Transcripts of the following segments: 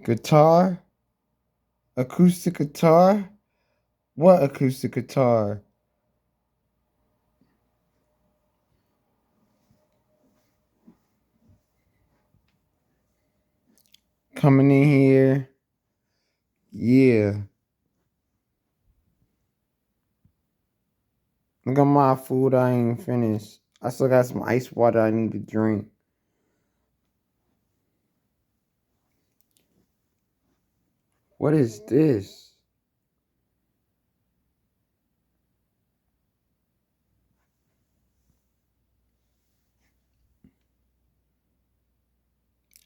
Guitar? Acoustic guitar? What acoustic guitar? Coming in here. Yeah. Look at my food. I ain't finished. I still got some ice water I need to drink. What is this?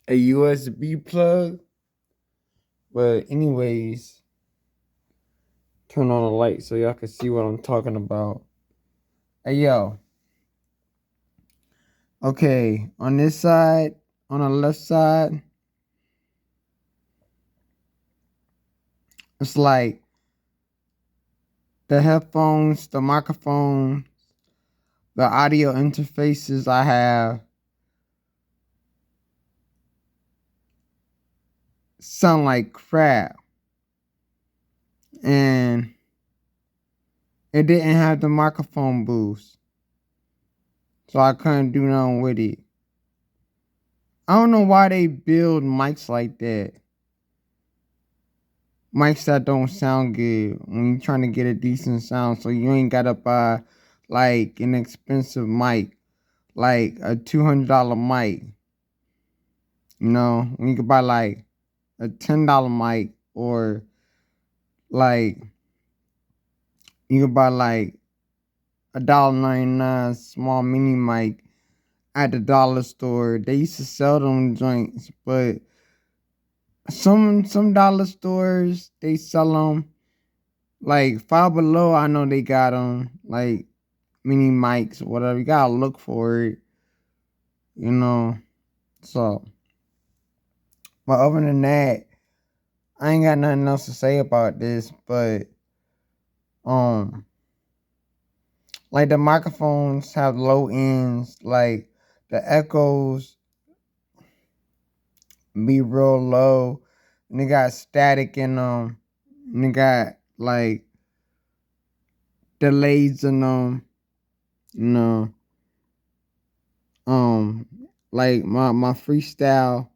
A USB plug? But anyways, turn on the light so y'all can see what I'm talking about. Hey yo. Okay, on this side, on the left side, it's like the headphones, the microphone, the audio interfaces I have sound like crap. And it didn't have the microphone boost. So I couldn't do nothing with it. I don't know why they build mics like that. Mics that don't sound good when you're trying to get a decent sound. So you ain't gotta buy like an expensive mic, like a $200 mic. You know, when you could buy like a $10 mic, or like you could buy like $1.99 small mini mic at the dollar store. They used to sell them joints, but some dollar stores they sell them like Five Below. I know they got them like mini mics or whatever. You gotta look for it, you know. So, but other than that, I ain't got nothing else to say about this. But um, like the microphones have low ends, like the echoes be real low, and they got static in them, and they got like delays in them, you know. Um, like my freestyle's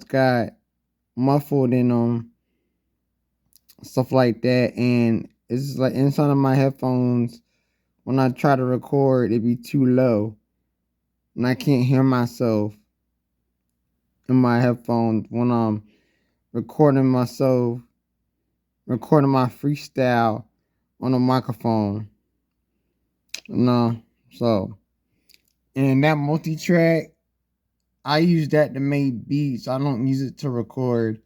got muffled in them, stuff like that, and it's just like inside of my headphones. When I try to record, it be too low, and I can't hear myself in my headphones when I'm recording myself, recording my freestyle on a microphone. No, so and that multi-track, I use that to make beats. I don't use it to record.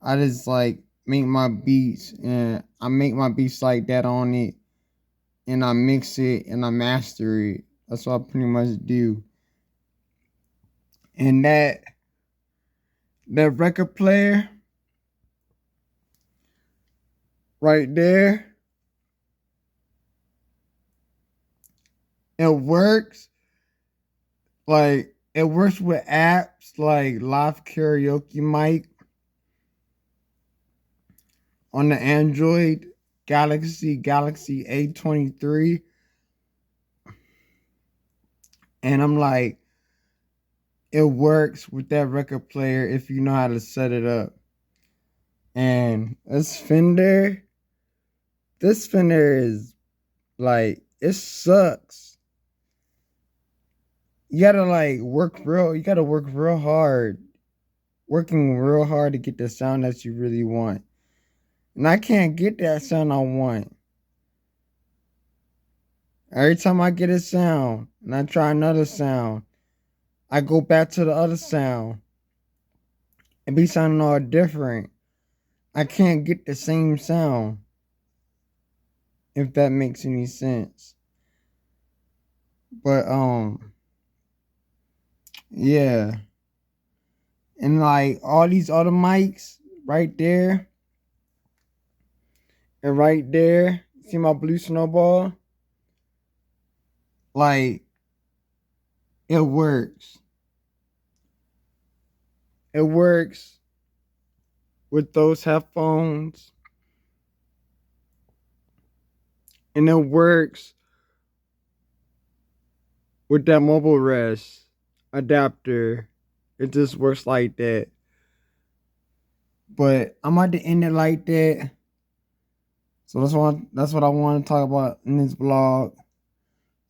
I just like make my beats, and I make my beats like that on it, and I mix it and I master it. That's what I pretty much do. And that record player right there, it works. Like it works with apps like Live Karaoke Mic on the Android Galaxy A23. And I'm like, it works with that record player if you know how to set it up. And this Fender is like, it sucks. You gotta work real hard, working real hard to get the sound that you really want. And I can't get that sound I want. Every time I get a sound and I try another sound, I go back to the other sound. It be sounding all different. I can't get the same sound, if that makes any sense. But yeah. And like all these other mics right there and right there. See my blue snowball? Like it works. It works with those headphones, and it works with that mobile rest adapter. It just works like that. But I'm about to end it like that. So that's what I want to talk about in this vlog.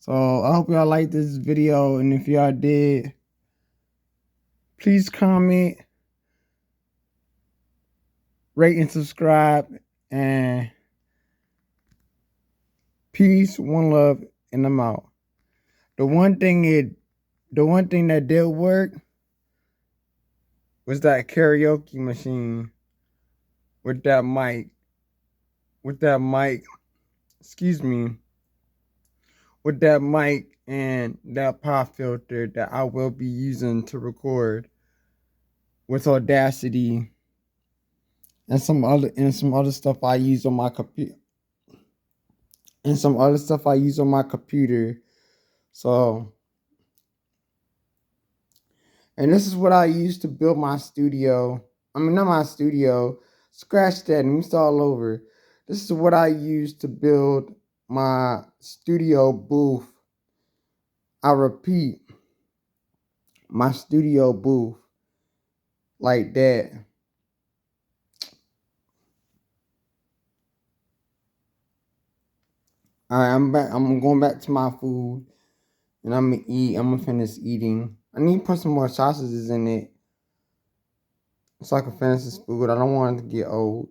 So I hope y'all like this video, and if y'all did, please comment, rate, and subscribe. And peace, one love, and I'm out. The one thing that did work was that karaoke machine with that mic. Excuse me, with that mic and that pop filter that I will be using to record with Audacity and some other stuff I use on my computer. So, and this is what I use to build my studio. I mean, not my studio. Scratch that and start all over. This is what I use to build my studio booth. I repeat, my studio booth like that. All right, I'm back. I'm going back to my food, and I'm gonna eat. I'm gonna finish eating. I need to put some more sausages in it so I can finish this food. I don't want it to get old.